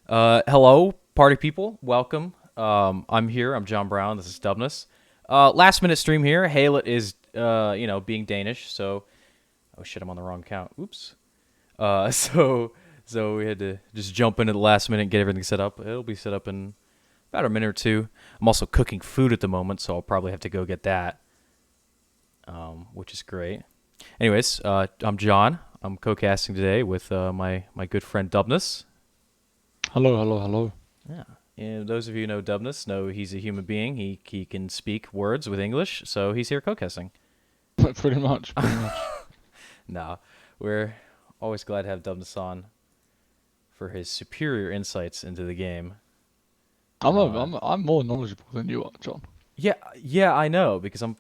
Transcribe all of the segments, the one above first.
Hello, party people. Welcome. I'm here. I'm John Brown. This is Dubnus. Last minute stream here. Halet is, being Danish. So, oh shit, I'm on the wrong account. Oops. So we had to just jump in at the last minute and get everything set up. It'll be set up in about a minute or two. I'm also cooking food at the moment, so I'll probably have to go get that, which is great. Anyways, I'm John. I'm co-casting today with my good friend Dubnus. Hello, hello, hello. Yeah. And those of you who know Dubnus know he's a human being. He can speak words with English, so he's here co-casting. Pretty much, pretty much. No, we're always glad to have Dubnus on for his superior insights into the game. I'm more knowledgeable than you are, John. Yeah, I know because I'm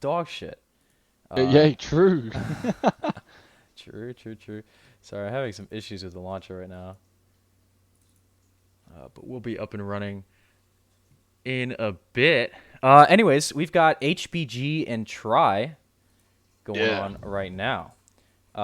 dog shit. Yeah, true. True. Sorry, I'm having some issues with the launcher right now. But we'll be up and running in a bit. Anyways, we've got HBG and Try going on right now. Okay,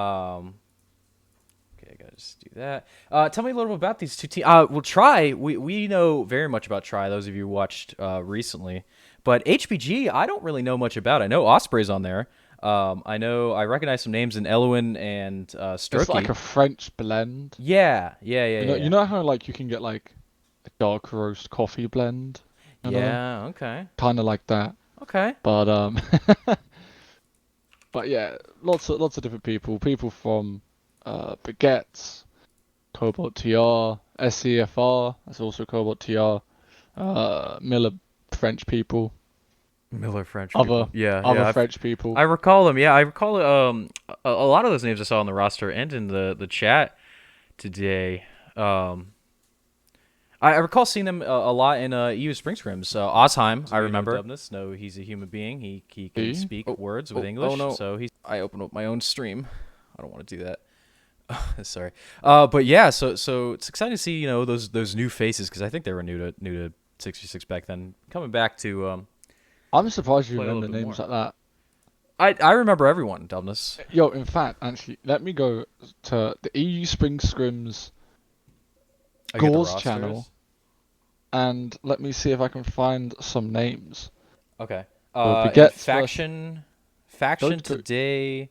I gotta just do that. Tell me a little bit about these two teams. Well, Try, we know very much about Try, those of you who watched recently. But HBG, I don't really know much about. I know Osprey's on there. I recognize some names in Elwin and Stroky. It's like a French blend. Yeah. You know how like you can get like a dark roast coffee blend? Yeah, okay. Kind of like that. Okay. But but yeah, lots of different people. People from Baguettes, Cobalt TR, SCFR. That's also Cobalt TR. Miller French people. Miller French Other people. Yeah, other yeah. French people. I recall them. Yeah, I recall a lot of those names I saw on the roster and in the chat today. I recall seeing them a lot in EU Spring Scrims. Ozheim, I remember. Dubnus, no, he's a human being. He can speak words with English. Oh no! So I opened up my own stream. I don't want to do that. Sorry. But yeah, so it's exciting to see those new faces because I think they were new to 66 back then, coming back to I'm surprised you play a remember little bit names more. like that. I remember everyone, Dubnus. Yo, in fact, actually, let me go to the EU Spring Scrims I get the Gauze rosters. channel and let me see if I can find some names. Okay. So Baguettes faction Don't go- today.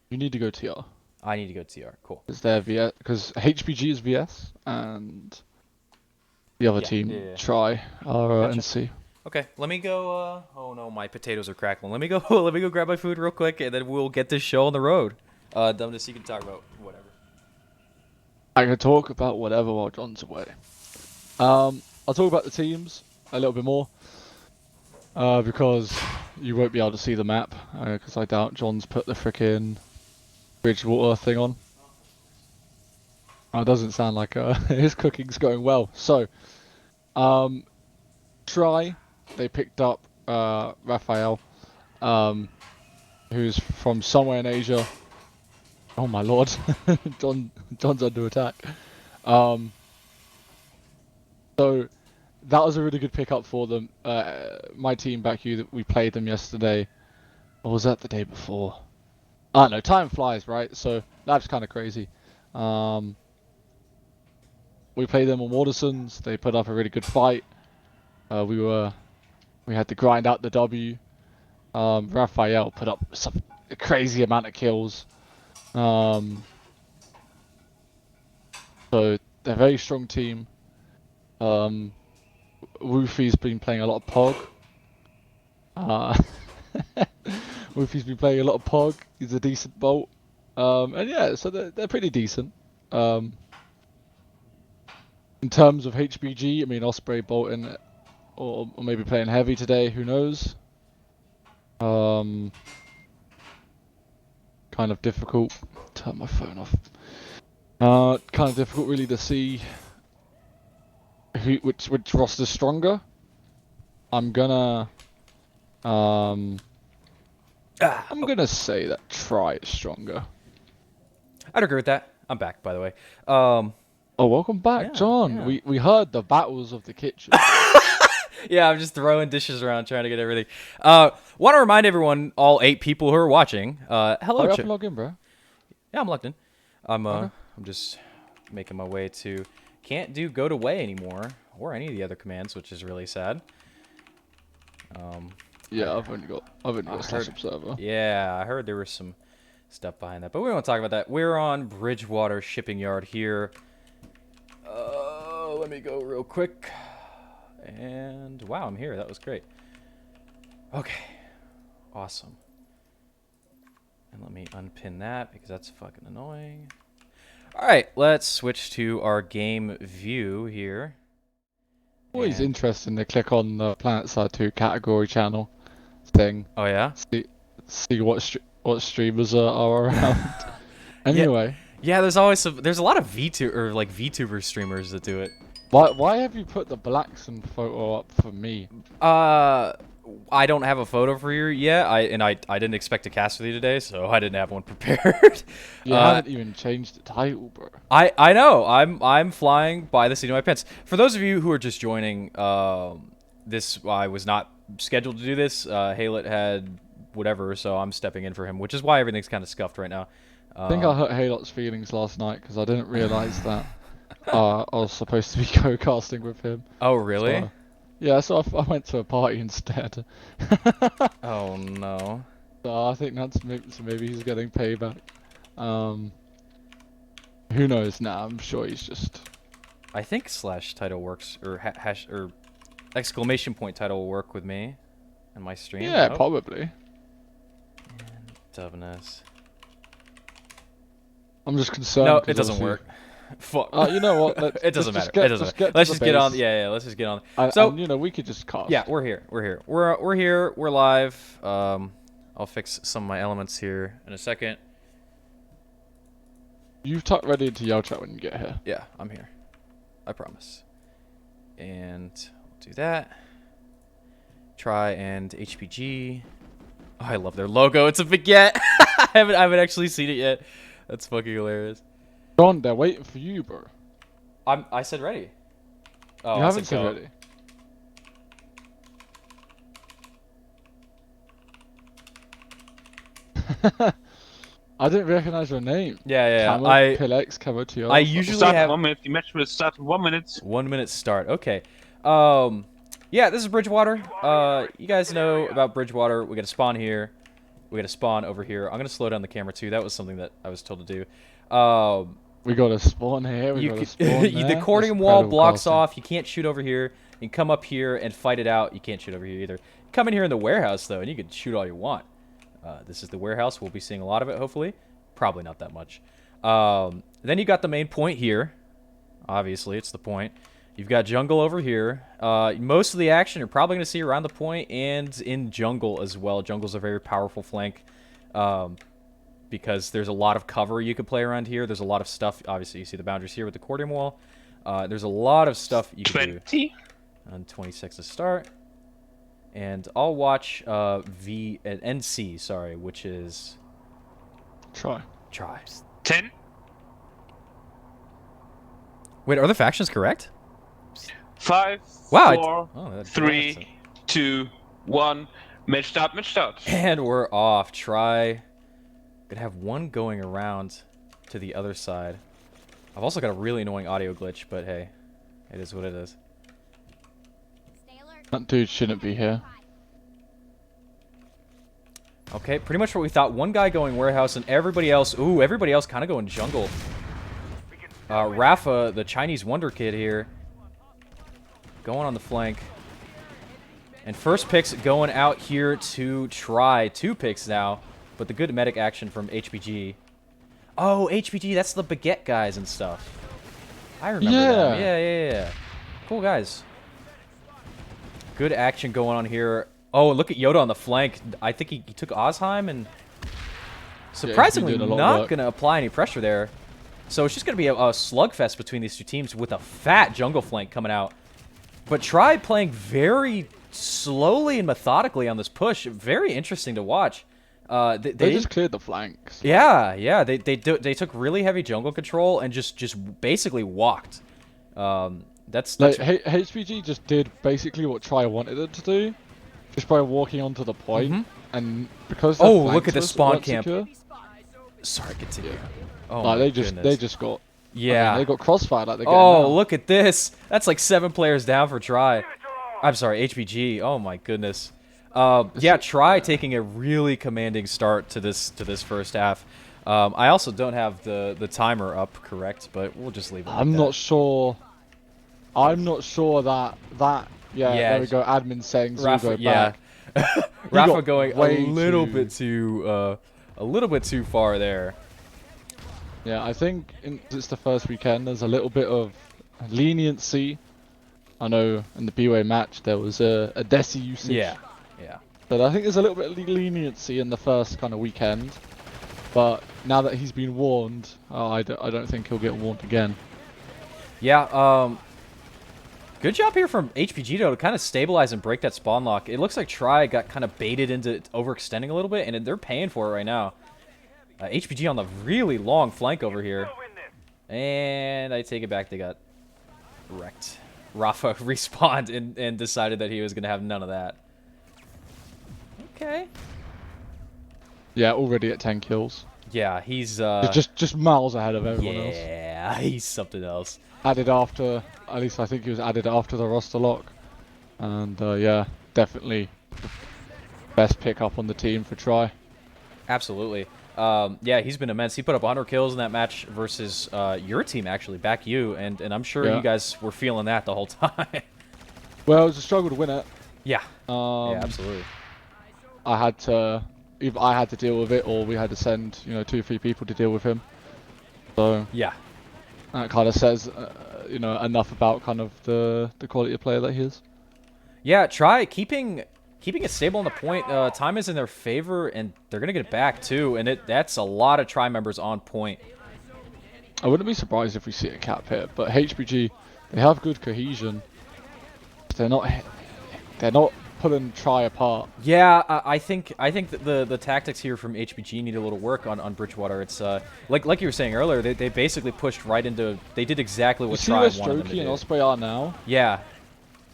You need to go TR I need to go TR. Cool. because they're VS because HBG is VS and the other team yeah. try Gotcha. NC. Okay, let me go. Oh no, my potatoes are crackling. Let me go. Let me go grab my food real quick, and then we'll get this show on the road. Dubnus, you can talk about whatever. I can talk about whatever while John's away. I'll talk about the teams a little bit more because you won't be able to see the map because I doubt John's put the frickin' Bridgewater thing on. Oh, it doesn't sound like his cooking's going well. So, Try, they picked up Raphael, who's from somewhere in Asia. Oh my lord, John's under attack. So that was a really good pickup for them. My team back here, we played them yesterday. Or was that the day before? I don't know, time flies, right? So that's kind of crazy. We played them on Watersons. They put up a really good fight. We had to grind out the W. Raphael put up a crazy amount of kills. So they're a very strong team. Woofy's been playing a lot of Pog. Woofy's been playing a lot of Pog. He's a decent bolt. And yeah, so they're pretty decent. In terms of HBG, I mean Osprey bolting or maybe playing heavy today, who knows? Kind of difficult. Turn my phone off. Kind of difficult really to see which roster's stronger. I'm gonna say that Try is stronger. I'd agree with that. I'm back, by the way. Oh, welcome back, Yeah, John. yeah. We heard the battles of the kitchen. Yeah, I'm just throwing dishes around trying to get everything. Want to remind everyone, all 8 people who are watching, hello. Hurry up and log in, bro. Yeah, I'm logged in. I'm Okay. I'm just making my way to can't do go to way anymore, or any of the other commands, which is really sad. Yeah, I've only got slash observer. Yeah, I heard there was some stuff behind that, but we won't talk about that. We're on Bridgewater Shipping Yard here. Let me go real quick. And wow, I'm here. That was great. Okay, awesome. And let me unpin that because that's fucking annoying. All right, let's switch to our game view here. Always interesting to click on the Planetside 2 category channel thing. Oh yeah. See what streamers are around. Anyway. Yeah, there's always there's a lot of VTuber streamers that do it. Why have you put the Blackson photo up for me? I don't have a photo for you yet. I didn't expect to cast with you today, so I didn't have one prepared. You haven't even changed the title, bro. I know. I'm flying by the seat of my pants. For those of you who are just joining, this I was not scheduled to do this. Haylet had whatever, so I'm stepping in for him, which is why everything's kind of scuffed right now. I think I hurt Haylet's feelings last night because I didn't realize that I was supposed to be co-casting with him. Oh really? So I went to a party instead. Oh no. So I think maybe he's getting payback. Who knows? Nah, I'm sure he's just. I think slash title works, or hash or exclamation point title will work with me and my stream. Yeah, probably. And Dubnus. I'm just concerned. No, it doesn't work. Fuck. You know what? It doesn't matter. It doesn't matter. Let's just get on. Yeah, let's just get on. So you know, we could just cast. Yeah, we're here. We're here. We're live. I'll fix some of my elements here in a second. You've tucked ready into yell chat when you get here. Yeah, I'm here. I promise. And we'll do that. Try and HBG. Oh, I love their logo. It's a baguette. I haven't actually seen it yet. That's fucking hilarious. John, they're waiting for you, bro. I said ready. Oh, you haven't said ready. I didn't recognize your name. Yeah. PILX, Camo TR. I usually start have 1 minute. The match will start in 1 minute. 1 minute start. Okay. Yeah, this is Bridgewater. You guys know about Bridgewater. We got to spawn here. We got to spawn over here. I'm gonna slow down the camera too. That was something that I was told to do. We got to spawn here. We got to spawn there. The accordion wall blocks off. You can't shoot over here. You can come up here and fight it out. You can't shoot over here either. Come in here in the warehouse though, and you can shoot all you want. This is the warehouse. We'll be seeing a lot of it, hopefully. Probably not that much. Then you got the main point here. Obviously, it's the point. You've got jungle over here. Most of the action you're probably going to see around the point and in jungle as well. Jungle's a very powerful flank because there's a lot of cover you could play around here. There's a lot of stuff. Obviously, you see the boundaries here with the accordion wall. There's a lot of stuff you can do. On 26 to start. And I'll watch NC, sorry, which is... Try. 10. Wait, are the factions correct? 5, Wow, 4, 3, 2, 1. Match start. And we're off. Try. Gonna have one going around to the other side. I've also got a really annoying audio glitch, but hey, it is what it is. That dude shouldn't be here. Okay, pretty much what we thought. One guy going warehouse and everybody else... Ooh, everybody else kind of going jungle. Rafa, the Chinese wonder kid here. Going on the flank. And first picks going out here to try. 2 picks now. But the good medic action from HBG. Oh, HBG, that's the baguette guys and stuff. I remember them. Yeah. Cool guys. Good action going on here. Oh, look at Yoda on the flank. I think he took Ozheim and surprisingly not going to apply any pressure there. So it's just going to be a slugfest between these two teams with a fat jungle flank coming out. But Try playing very slowly and methodically on this push. Very interesting to watch. They just cleared the flanks. Yeah. They took really heavy jungle control and just basically walked. That's like HBG just did basically what Try wanted it to do, just by walking onto the point, and because look at the spawn camp. Secure, sorry, continue. Yeah. Oh, no, they just got Yeah. They got crossfire like they're getting Oh, now. look at this. That's like 7 players down for Try. I'm sorry, HBG. Oh my goodness. Yeah, Try taking a really commanding start to this first half. I also don't have the timer up correct, but we'll just leave it like I'm that. not sure. I'm not sure that yeah, there we go. Admin settings will go yeah. back. Rafa got going a way little too- bit too far there. Yeah, I think it's the first weekend. There's a little bit of leniency. I know in the B-Way match there was a Desi usage. Yeah. But I think there's a little bit of leniency in the first kind of weekend. But now that he's been warned, I don't think he'll get warned again. Yeah, good job here from HBG though to kind of stabilize and break that spawn lock. It looks like Try got kind of baited into overextending a little bit, and they're paying for it right now. HBG on the really long flank over here. And I take it back, they got wrecked. Rafa respawned and decided that he was going to have none of that. Okay. Yeah, already at 10 kills. Yeah, he's just miles ahead of everyone else. Yeah, he's something else. Added after, at least I think he was added after the roster lock. And yeah, definitely best pickup on the team for Try. Absolutely. Yeah, he's been immense. He put up 100 kills in that match versus your team, actually, back you, and I'm sure you guys were feeling that the whole time. Well, it was a struggle to win it. Yeah. Yeah, absolutely. Either I had to deal with it, or we had to send 2 or 3 people to deal with him. So Yeah. that kind of says enough about kind of the quality of player that he is. Yeah, Try keeping it stable on the point. Time is in their favor, and they're gonna get it back too. And that's a lot of Try members on point. I wouldn't be surprised if we see a cap hit, but HBG, they have good cohesion. They're not pulling Try apart. Yeah, I think that the tactics here from HBG need a little work on Bridgewater. It's like you were saying earlier, they basically pushed right into. They did exactly what Try wanted them to do. You see where Strokey and Osprey are now? Yeah.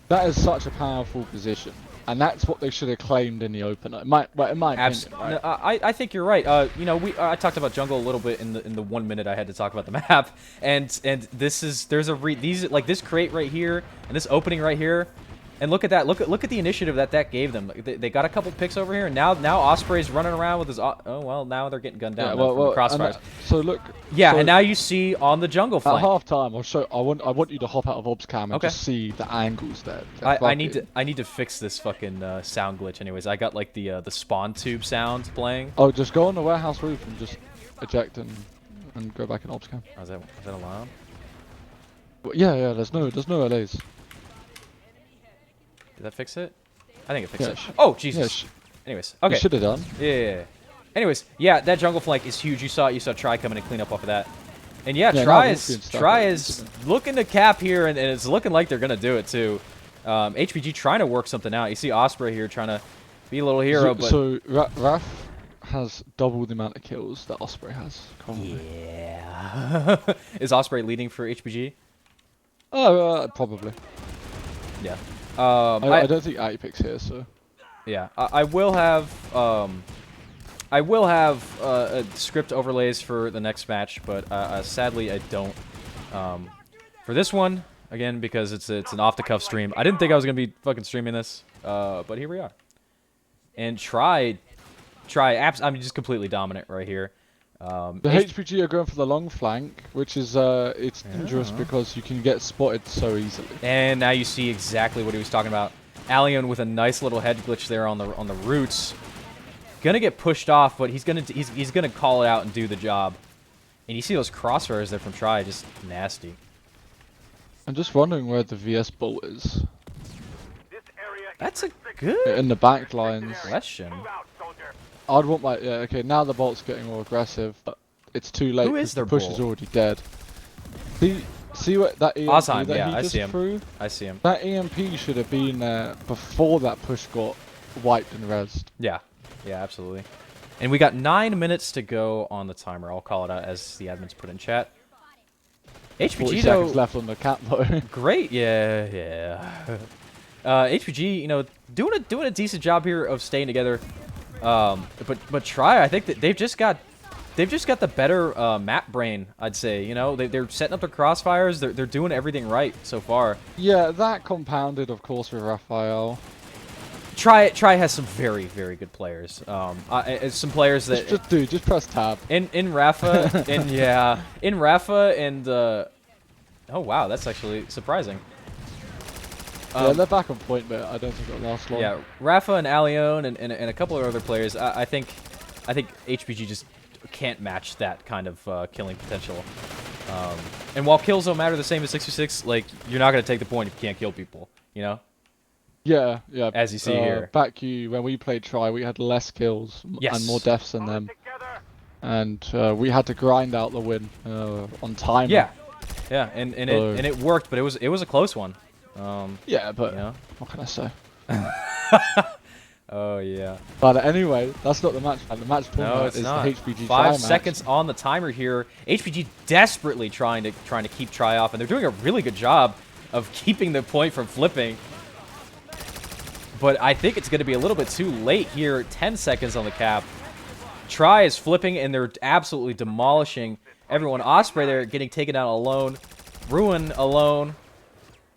That is such a powerful position. And that's what they should have claimed in the opener. In my opinion, right? No, I think you're right. I talked about jungle a little bit in the 1 minute I had to talk about the map, and this crate right here and this opening right here, and look at that. Look at the initiative that gave them. They got a couple picks over here, and now Osprey's running around with his. Oh well, now they're getting gunned down from the crossfires. So look. Yeah, so and now you see on the jungle flank. At half time, I want you to hop out of Obs cam and just see the angles there. I need to fix this fucking sound glitch. Anyways, I got like the spawn tube sound playing. Oh, just go on the warehouse roof and just eject and go back in Obs cam. Oh, is that allowed? Yeah. There's no LAs. Did that fix it? I think it fixed it. Yeah, Oh Jesus. Yeah, Anyways, okay. You should have done. Yeah. Anyways, yeah, that jungle flank is huge. You saw Try coming and clean up off of that. And yeah, Yeah, Try now is looking to cap here, and it's looking like they're gonna do it too. HBG trying to work something out. You see Osprey here trying to be a little hero, but So Raf has double the amount of kills that Osprey has. Currently. yeah. Is Osprey leading for HBG? Oh, probably. Yeah. I don't think Apex here, so. Yeah, I will have script overlays for the next match, but sadly I don't for this one again because it's an off the cuff stream. I didn't think I was gonna be fucking streaming this, but here we are. And I'm just completely dominant right here. The HPG are going for the long flank, which is it's dangerous because you can get spotted so easily. And now you see exactly what he was talking about. Allion with a nice little head glitch there on the roots. Gonna get pushed off, but he's gonna call it out and do the job. And you see those crossfires there from Try, just nasty. I'm just wondering where the VS bolt is. That's a good In the back lines. question. I'd want my okay. Now the bolt's getting more aggressive, but it's too late. Who is their the push bolt? is already dead. See what that EMP Ozheim, that yeah, he I just see him. threw? I see him. That EMP should have been there before that push got wiped and rezzed. Yeah, absolutely. And we got 9 minutes to go on the timer. I'll call it out as the admins put in chat. 40 HBG seconds though, left on the cap though. great, yeah. HBG, doing a decent job here of staying together. But Try, I think that they've just got they've just got the better map brain, I'd say. You know, they're setting up their crossfires. They're doing everything right so far. Yeah, that compounded, of course, with Raphael. Try has some very, very good players. Some players that Just press tab. in Rafa in Rafa and oh wow, that's actually surprising. Yeah, they're back on point, but I don't think it'll last long. Yeah, Rafa and Alion and a couple of other players. I think HBG just can't match that kind of killing potential. And while kills don't matter the same as 66, like you're not gonna take the point if you can't kill people. You know. Yeah, yeah. As you see here. Back when we played Try, we had less kills and more deaths than them. And we had to grind out the win on time. Yeah. Yeah, and it worked, but it was a close one. Yeah, but you know? what can I say? Oh yeah. But anyway, that's not the match plan. The match plan No, it's is not. the HBG 5 Try seconds on the timer here. HBG desperately trying to keep Try off, and they're doing a really good job of keeping the point from flipping. But I think it's going to be a little bit too late here. 10 seconds on the cap. Try is flipping, and they're absolutely demolishing everyone. Osprey there getting taken out alone. Ruin alone.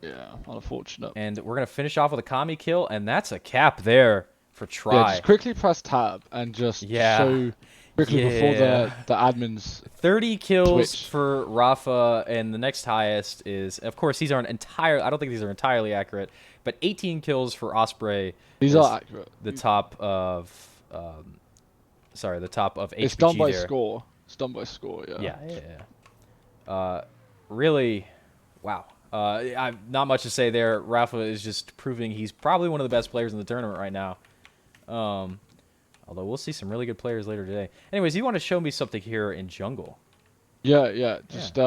Yeah, unfortunate. And we're going to finish off with a Kami kill, and that's a cap there for Try. Yeah, just quickly press tab and just show quickly before the admins. 30 kills Twitch. for Rafa, and the next highest is, of course, these aren't entirely, I don't think these are entirely accurate, but 18 kills for Osprey. These are accurate. The top of, sorry, the top of HBG It's done by there. score. It's done by score, yeah. Yeah. Really, wow. I've not much to say there. Rafa is just proving he's probably one of the best players in the tournament right now. Although we'll see some really good players later today. Anyways, you want to show me something here in jungle? Yeah. Just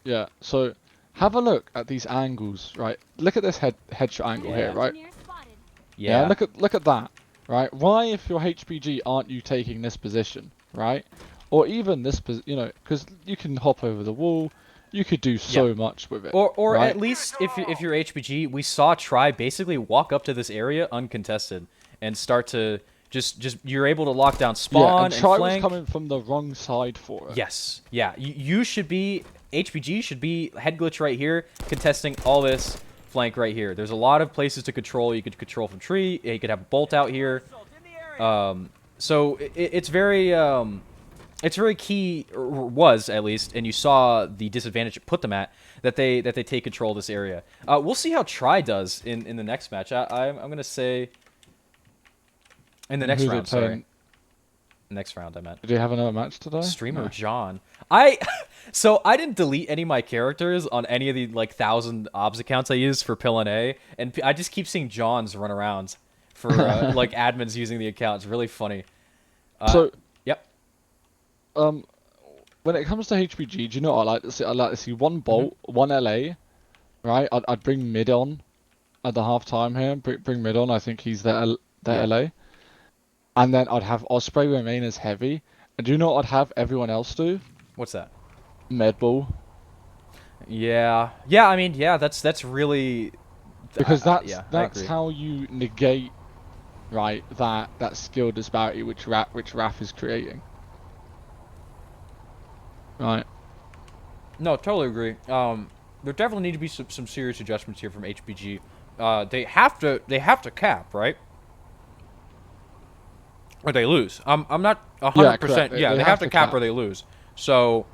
yeah. So have a look at these angles, right? Look at this headshot angle here, right? Yeah. Look at that, right? Why, if you're HPG, aren't you taking this position, right? Or even this, you know, because you can hop over the wall. You could do so much with it. Or right? at least if you're HBG, we saw Try basically walk up to this area uncontested and start to just you're able to lock down spawn and Try flank. was coming from the wrong side for it. Yes. Yeah. You should be HBG should be head glitch right here, contesting all this flank right here. There's a lot of places to control. You could control from tree. You could have a bolt out here. So it's very key, or was at least, and you saw the disadvantage it put them at, that they take control of this area. We'll see how Try does in the next match. I'm gonna say in the next round. Sorry, next round I meant. Did you have another match today? Streamer John. So I didn't delete any of my characters on any of the like 1,000 obs accounts I used for PILX, and I just keep seeing Johns run around for like admins using the account. It's really funny. Yep. When it comes to HPG, do you know what I like to see? I like to see one Bolt, one LA, right? I'd bring mid on at the half time here. Bring mid on. I think he's the LA. And then I'd have Osprey remain as heavy. And do you know what I'd have everyone else do? What's that? Medball. Yeah. I mean, yeah. That's really because that's how you negate, right? That skill disparity which Raph is creating. Right. No, totally agree. There definitely need to be some serious adjustments here from HBG. They have to cap, right? Or they lose. I'm not 100%. Yeah, they have to cap or they lose. So,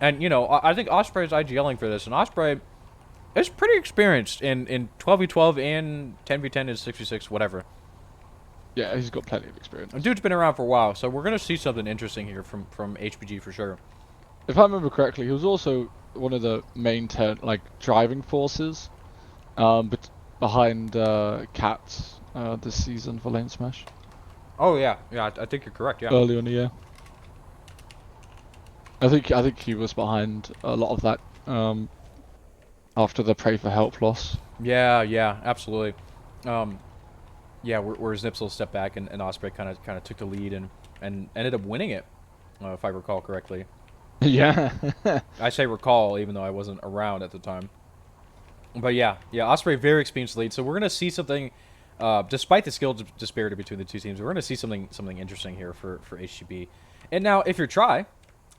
and you know, I think Osprey is IGLing for this, and Osprey is pretty experienced in 12v12 and 10v10 and 66, whatever. Yeah, he's got plenty of experience. The dude's been around for a while, so we're gonna see something interesting here from HBG for sure. If I remember correctly, he was also one of the main driving forces, but behind Cats this season for Lane Smash. Oh yeah, I think you're correct. Yeah. Early in the year. I think he was behind a lot of that after the Pray for Help loss. Yeah, absolutely. Yeah, where Znipsel stepped back and Osprey kind of took the lead and ended up winning it, if I recall correctly. Yeah. I say recall, even though I wasn't around at the time. But yeah, Osprey very experienced lead, so we're gonna see something despite the skill disparity between the two teams, we're going to see something interesting here for HGB. And now, if you're Try,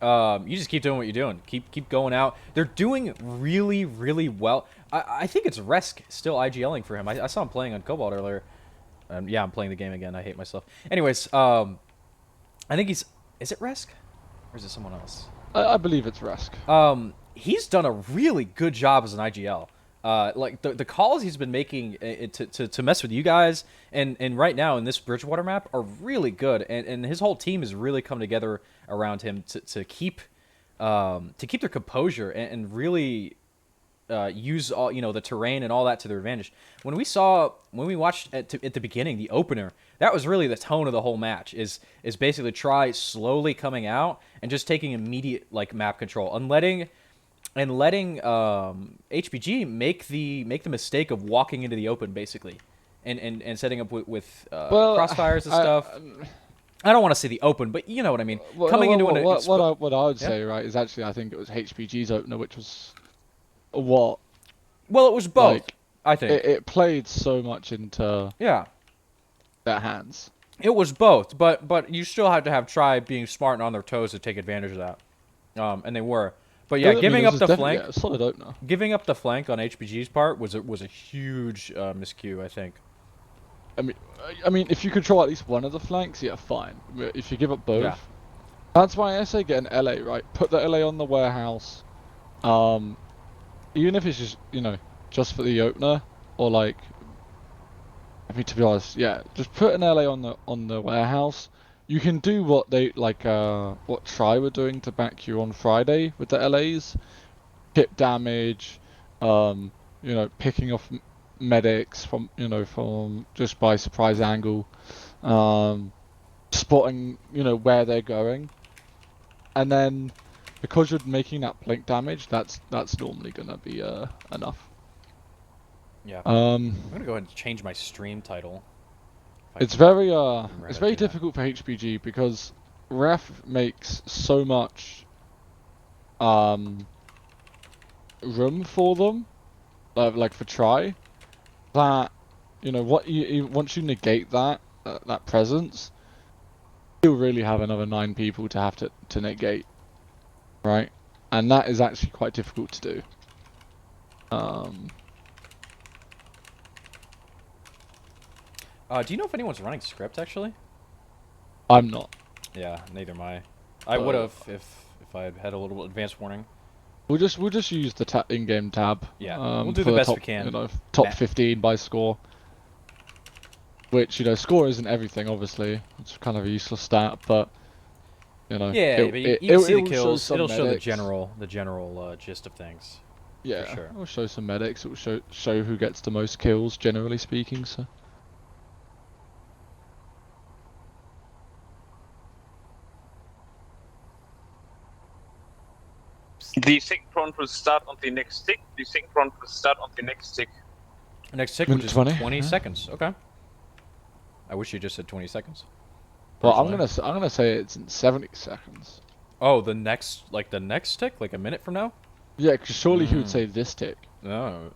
you just keep doing what you're doing. Keep going out. They're doing really, really well. I think it's Resk still IGLing for him. I saw him playing on Cobalt earlier. Yeah, I'm playing the game again. I hate myself. Anyways, I think he's... Is it Resk? Or is it someone else? I believe it's Resk. He's done a really good job as an IGL. Like the calls he's been making to mess with you guys and right now in this Bridgewater map are really good, and his whole team has really come together around him to keep their composure and really use all the terrain and all that to their advantage. When we watched at the beginning the opener, that was really the tone of the whole match. Is basically Try slowly coming out and just taking immediate like map control and letting HBG make the mistake of walking into the open basically, and setting up with crossfires and stuff. I don't want to say the open, but you know what I mean. What I would say, right, is actually I think it was HBG's opener, which was what. Well, it was both. Like, I think it played so much into their hands. It was both, but you still have to have Try being smart and on their toes to take advantage of that, and they were. But yeah, giving up the flank, solid opener. Giving up the flank on HBG's part was a huge miscue, I think. I mean, if you control at least one of the flanks, yeah, fine. If you give up both, that's why I say get an LA, right? Put the LA on the warehouse. Even if it's just just for the opener, or like, I mean, to be honest, yeah, just put an LA on the warehouse. You can do what they what Try were doing to back you on Friday with the LAs, hit damage, picking off medics from just by surprise angle, spotting where they're going, and then because you're making that blink damage, that's normally gonna be enough. Yeah. I'm gonna go ahead and change my stream title. It's very difficult for HBG because Ref makes so much room for them, like for Try, that once you negate that presence, you'll really have another 9 people to have to negate, right? And that is actually quite difficult to do. Do you know if anyone's running script actually? I'm not. Yeah, neither am I. I would have if I had had a little advance warning. We'll just use the in-game tab. Yeah, we'll do the best we can. Top 15 by score. Which score isn't everything. Obviously, it's kind of a useless stat, but Yeah, but you can see the kills. It'll show the general gist of things. Yeah, for sure. It'll show some medics. It will show who gets the most kills, generally speaking. So. The second round will start on the next tick. Next tick, which is 20 yeah. seconds. Okay. I wish you just said 20 seconds. Well, I'm gonna say it's in 70 seconds. Oh, the next tick, like a minute from now. Yeah, because surely he would say this tick. No.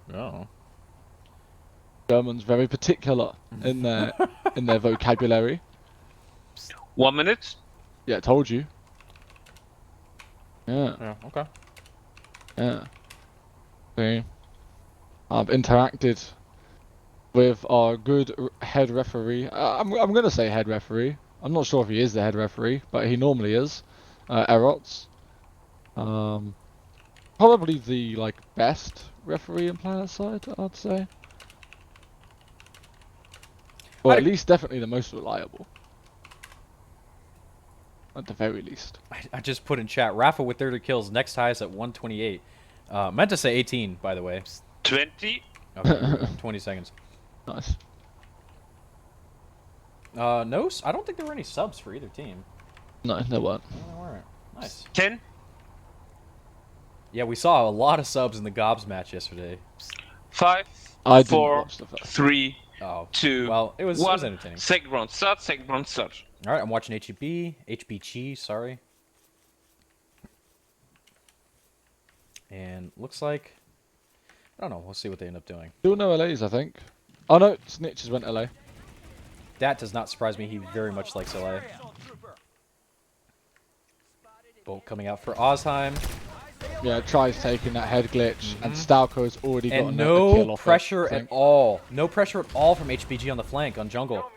German's very particular in their vocabulary. 1 minute. Yeah, told you. Yeah. Yeah. Okay. Yeah. See, I've interacted with our good head referee. I'm gonna say head referee. I'm not sure if he is the head referee, but he normally is. Erots. Probably the best referee in Planetside, I'd say. Or at least definitely the most reliable. At the very least. I just put in chat. Rafa with 30 kills, next highest at 128. Meant to say 18, by the way. 20. Okay, 20 seconds. Nice. No, I don't think there were any subs for either team. No, there weren't. No, there weren't. Nice. 10. Yeah, we saw a lot of subs in the Gobs match yesterday. 5. I 4. 3. Oh. 2. Well, it was entertaining. Second round start. All right, I'm watching HBG, sorry. And looks like, I don't know, we'll see what they end up doing. Still no LAs, I think. Oh no, Snitches went LA. That does not surprise me. He very much likes LA. Bolt coming out for Ozheim. Yeah, tries taking that head glitch, and Stalko's already got And a kill no off pressure it, I at think. all. No pressure at all from HBG on the flank on jungle.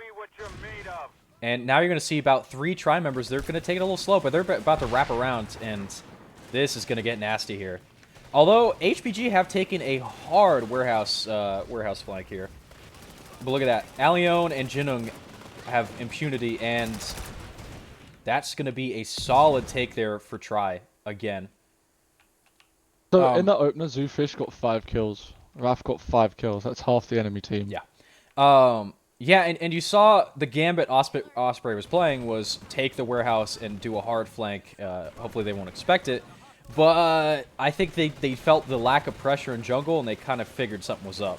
And now you're going to see about 3 Tri members. They're going to take it a little slow, but they're about to wrap around, and this is going to get nasty here. Although HBG have taken a hard warehouse flank here. But look at that. Allione and Jinung have impunity, and that's going to be a solid take there for Tri again. So in that opener, Zoofish got 5 kills. Raph got 5 kills. That's half the enemy team. Yeah. Yeah, and you saw the gambit Osprey was playing was take the warehouse and do a hard flank. Hopefully they won't expect it. But I think they felt the lack of pressure in jungle, and they kind of figured something was up.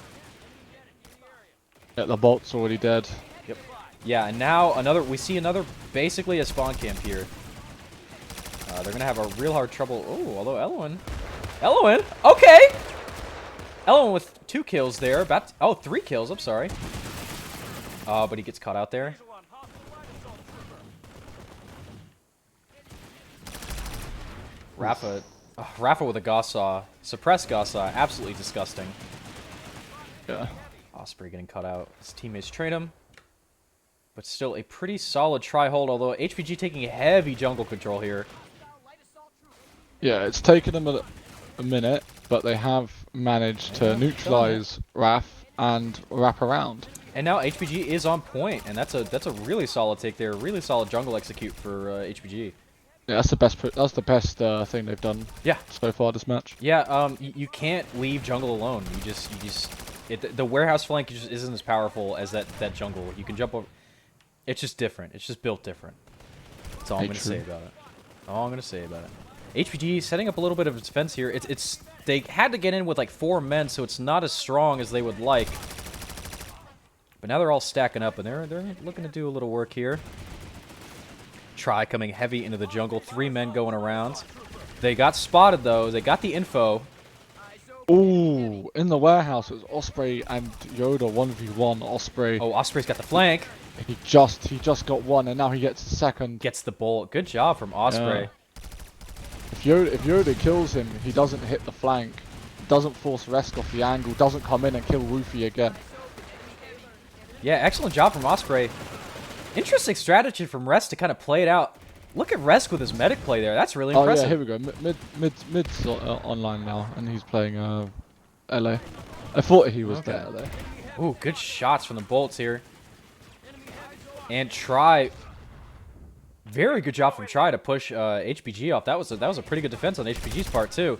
Yeah, the bolt's already dead. Yep. Yeah, and now we see another, basically a spawn camp here. They're going to have a real hard trouble. Oh, although Eloin, okay! Eloin with 2 kills there. 3 kills, I'm sorry. But he gets caught out there. Rafa with a Gauss Saw. Suppressed Gauss Saw. Absolutely disgusting. Yeah. Osprey getting caught out. His teammates trade him. But still a pretty solid try-hold, although HBG taking a heavy jungle control here. Yeah, it's taken them a minute, but they have managed to neutralize Raph and wrap around. And now HBG is on point, and that's a really solid take there. Really solid jungle execute for HBG. Yeah, that's the best. That's the best thing they've done. Yeah. So far this match. Yeah. You can't leave jungle alone. The warehouse flank just isn't as powerful as that jungle. You can jump over. It's just different. It's just built different. That's all I'm gonna say about it. All I'm gonna say about it. HBG setting up a little bit of a defense here. They had to get in with like 4 men, so it's not as strong as they would like. But now they're all stacking up, and they're looking to do a little work here. Try coming heavy into the jungle. 3 men going around. They got spotted, though. They got the info. Ooh, in the warehouse, it was Osprey and Yoda 1v1. Osprey. Oh, Osprey's got the flank. He just got 1, and now he gets a second. Gets the bullet. Good job from Osprey. Yeah. If Yoda kills him, he doesn't hit the flank, doesn't force Resk off the angle, doesn't come in and kill Roofy again. Yeah, excellent job from Osprey. Interesting strategy from Resk to kind of play it out. Look at Resk with his medic play there. That's really impressive. Oh yeah, here we go. Mid's online now, and he's playing LA. I thought he was there. LA. Ooh, good shots from the bolts here. And Try. Very good job from Try to push HBG off. That was a pretty good defense on HBG's part too.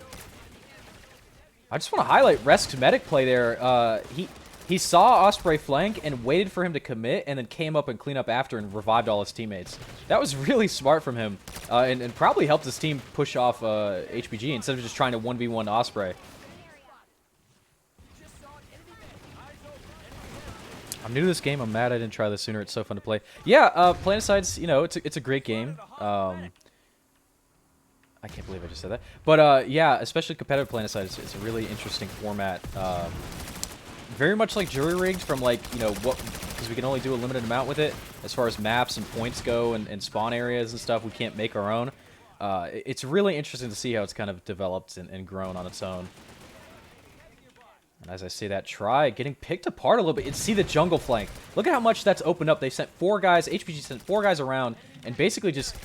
I just want to highlight Resk's medic play there. He saw Osprey flank and waited for him to commit, and then came up and clean up after and revived all his teammates. That was really smart from him, and probably helped his team push off HBG instead of just trying to 1v1 Osprey. I'm new to this game. I'm mad I didn't try this sooner. It's so fun to play. Yeah, Planetside, it's a great game. I can't believe I just said that. But yeah, especially competitive Planetside, it's a really interesting format. Very much like jury rigged from because we can only do a limited amount with it as far as maps and points go and spawn areas and stuff. We can't make our own. It's really interesting to see how it's kind of developed and grown on its own. And as I say that, Try getting picked apart a little bit. And see the jungle flank. Look at how much that's opened up. They sent 4 guys. HBG sent 4 guys around and basically just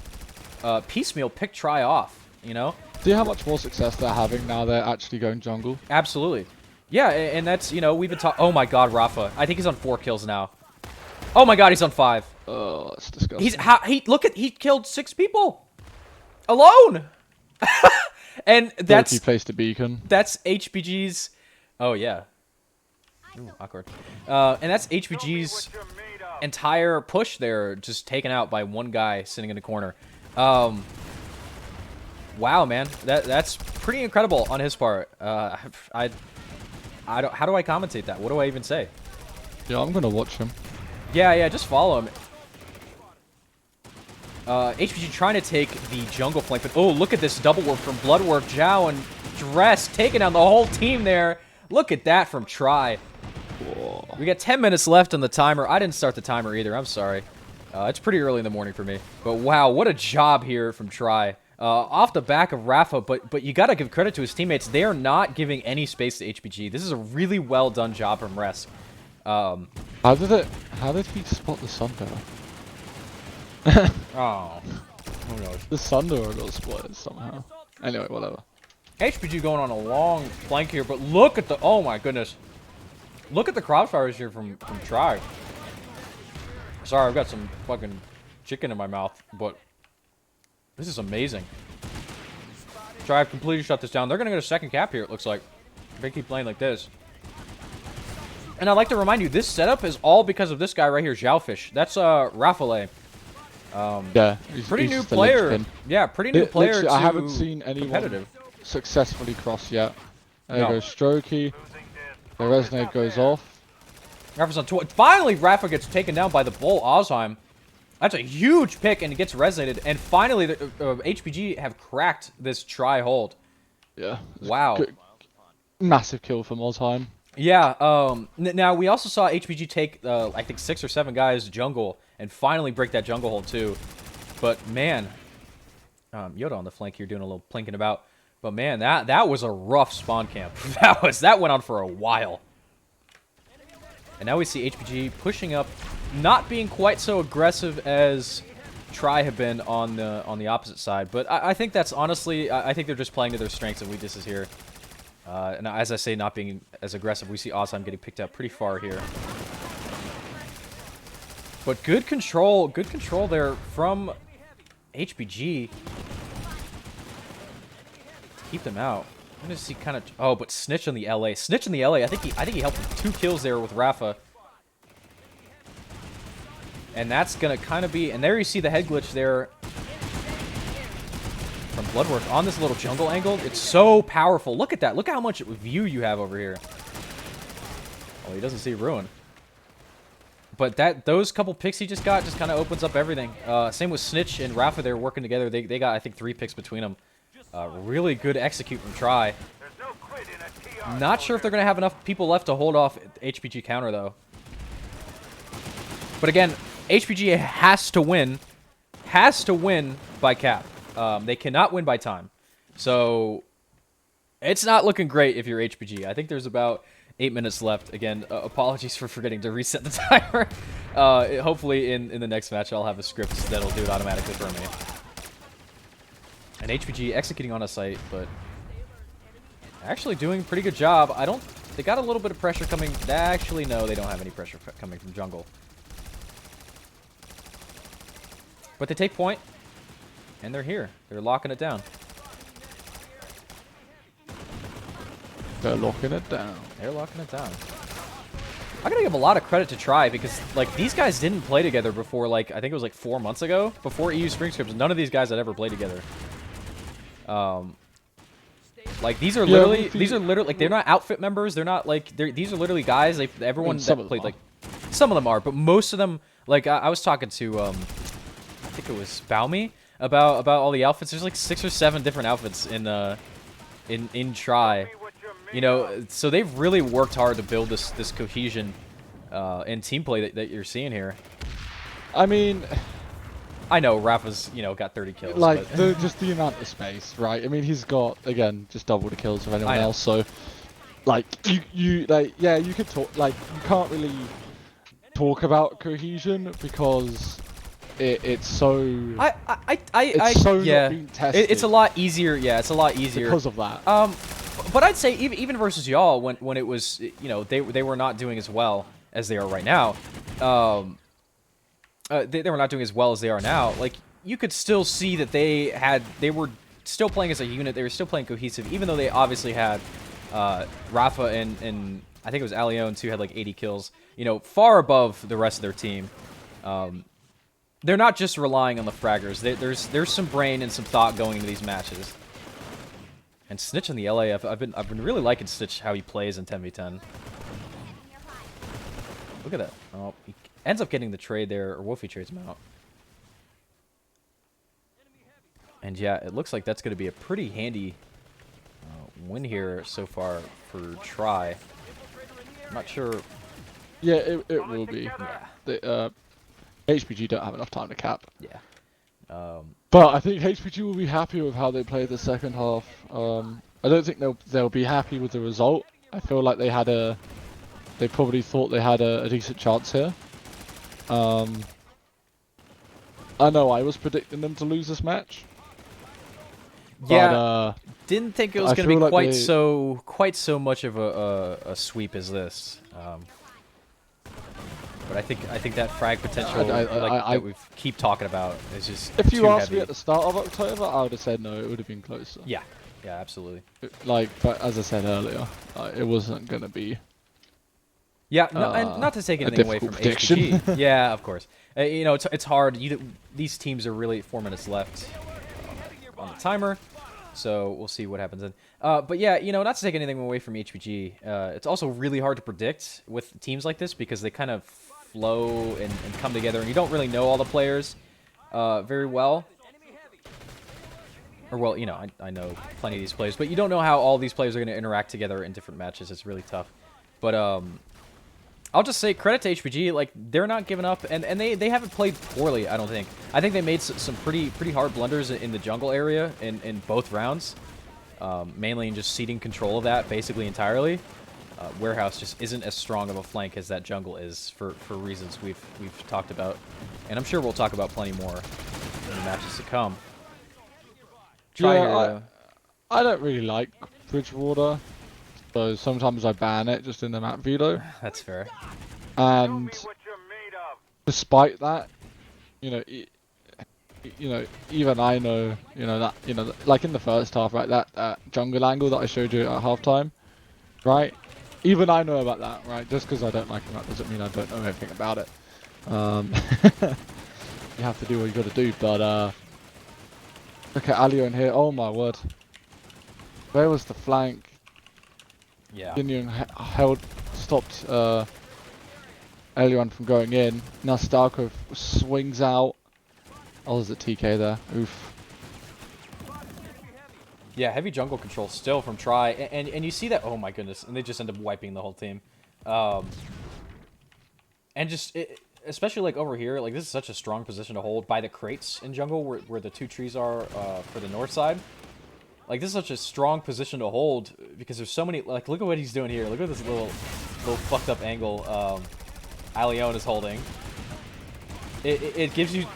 piecemeal picked Try off. You know? See how much more success they're having now they're actually going jungle? Absolutely. Yeah, and that's, we've been talking. Oh my god, Rafa. I think he's on 4 kills now. Oh my god, he's on 5. Oh, that's disgusting. He killed 6 people alone. And that's he placed a beacon. That's HBG's. Oh yeah. Ooh, awkward. And that's HBG's entire push there, just taken out by 1 guy sitting in the corner. Wow, man, that's pretty incredible on his part. How do I commentate that? What do I even say? Yeah, I'm gonna watch him. Yeah, just follow him. HBG trying to take the jungle flank, but oh, look at this double work from Bloodwork, Zhao, and Dress taking down the whole team there. Look at that from Try. Whoa. We got 10 minutes left on the timer. I didn't start the timer either. I'm sorry. It's pretty early in the morning for me. But wow, what a job here from Try. Off the back of Rafa, but you got to give credit to his teammates. They are not giving any space to HBG. This is a really well done job from Resk. How did he spot the Sunder? Oh, who knows? The Sunder got spotted somehow. Anyway, whatever. HBG going on a long flank here, but look at the, oh my goodness. Look at the crossfires here from Try. Sorry, I've got some fucking chicken in my mouth, but this is amazing. Try, I've completely shut this down. They're going to get a second cap here, it looks like. If they keep playing like this. And I'd like to remind you, this setup is all because of this guy right here, Zhaofish. That's Rafale. Yeah, pretty new player. Yeah, pretty new player. I haven't seen anyone competitive. Successfully cross yet. There No. goes Strokey. The resonate goes off. Rafa's on 2. Finally, Rafa gets taken down by the Bull Ozheim. That's a huge pick, and it gets resonated. And finally, the HBG have cracked this Try hold. Yeah. Wow. Massive kill from Ozheim. Yeah. Now we also saw HBG take, I think 6 or 7 guys jungle, and finally break that jungle hold too. But man, Yoda on the flank here doing a little plinking about. But man, that was a rough spawn camp. that went on for a while. And now we see HBG pushing up, not being quite so aggressive as Try have been on the opposite side. But I think that's honestly, I think they're just playing to their strengths and weaknesses here. And as I say, not being as aggressive, we see Ozheim getting picked up pretty far here. But good control there from HBG. Keep them out. I'm gonna see kind of. Oh, but Snitch on the LA. Snitch on the LA. I think he helped with 2 kills there with Rafa. And that's gonna kind of be. And there you see the head glitch there from Bloodwork on this little jungle angle. It's so powerful. Look at that. Look how much view you have over here. Well, he doesn't see Ruin. But those couple picks he just got just kind of opens up everything. Same with Snitch and Rafa. They're working together. They got I think 3 picks between them. Really good execute from Try. Not sure if they're going to have enough people left to hold off HBG counter, though. But again, HBG has to win. Has to win by cap. They cannot win by time. So, it's not looking great if you're HBG. I think there's about 8 minutes left. Again, apologies for forgetting to reset the timer. Hopefully, in the next match, I'll have a script that'll do it automatically for me. And HBG executing on a site, but actually doing a pretty good job. They got a little bit of pressure coming. Actually, no, they don't have any pressure coming from jungle. But they take point, and they're here. They're locking it down. They're locking it down. They're locking it down. I gotta give a lot of credit to Try because, like, these guys didn't play together before, like, I think it was like 4 months ago. Before EU Spring Scripts, none of these guys had ever played together. Like these are literally, like they're not outfit members. They're not like these are literally guys. Everyone that played like, some of them are, but most of them, like I was talking to I think it was Baumi about all the outfits. There's like 6 or 7 different outfits in Try. You know, so they've really worked hard to build this cohesion and team play that you're seeing here. I mean, I know Rafa's, you know, got 30 kills. Like just the amount of space, right? I mean, he's got again just double the kills of anyone else. So, like you like yeah, you could talk like you can't really talk about cohesion because it's so it's so not being tested. It's a lot easier. Yeah, it's a lot easier because of that. But I'd say even versus y'all when it was, you know, they were not doing as well as they are right now. They were not doing as well as they are now. Like, you could still see that they were still playing as a unit. They were still playing cohesive, even though they obviously had Rafa and I think it was Alion too had like 80 kills. You know, far above the rest of their team. They're not just relying on the fraggers. There's some brain and some thought going into these matches. And Snitch in the LA, I've been really liking Snitch how he plays in 10v10. Look at that. Oh, he ends up getting the trade there, or Wolfie trades him out. And yeah, it looks like that's going to be a pretty handy win here so far for Try. I'm not sure. Yeah, it will be. Yeah. The, HBG don't have enough time to cap. Yeah. But I think HBG will be happy with how they played the second half. I don't think they'll be happy with the result. I feel like they probably thought they had a decent chance here. I know I was predicting them to lose this match. Yeah. But, didn't think it was I going to be feel like quite so much of a sweep as this. But I think that frag potential that we keep talking about is just if you too asked heavy. me at the start of October, I would have said no. It would have been closer. Yeah, absolutely. But as I said earlier, it wasn't gonna be. Yeah, no, and not to take a anything away from difficult prediction. HBG. Yeah, of course. You know, it's hard. These teams are really 4 minutes left on the timer, so we'll see what happens then. But yeah, you know, not to take anything away from HBG, it's also really hard to predict with teams like this because they kind of flow and come together, and you don't really know all the players very well. Or, well, you know, I know plenty of these players, but you don't know how all these players are going to interact together in different matches. It's really tough. But I'll just say credit to HBG. Like, they're not giving up, and they haven't played poorly, I don't think. I think they made some pretty hard blunders in the jungle area in both rounds, mainly in just ceding control of that basically entirely. Warehouse just isn't as strong of a flank as that jungle is for reasons we've talked about, and I'm sure we'll talk about plenty more in the matches to come. I don't really like Bridgewater, so sometimes I ban it just in the map veto. That's fair. And despite that, you know, even I know, like in the first half, right, that jungle angle that I showed you at halftime, right? Even I know about that, right? Just because I don't like him, that doesn't mean I don't know anything about it. You have to do what you got to do, but look at Alio in here. Oh my word! Where was the flank? Yeah. Union stopped Elion from going in. Now Starkov swings out. Oh, there's a TK there. Oof. Yeah, heavy jungle control still from Try, and you see that. Oh my goodness! And they just end up wiping the whole team. And just especially like over here, like this is such a strong position to hold by the crates in jungle where the 2 trees are for the north side. Like this is such a strong position to hold because there's so many. Like look at what he's doing here. Look at this little fucked up angle Alion is holding. It gives you.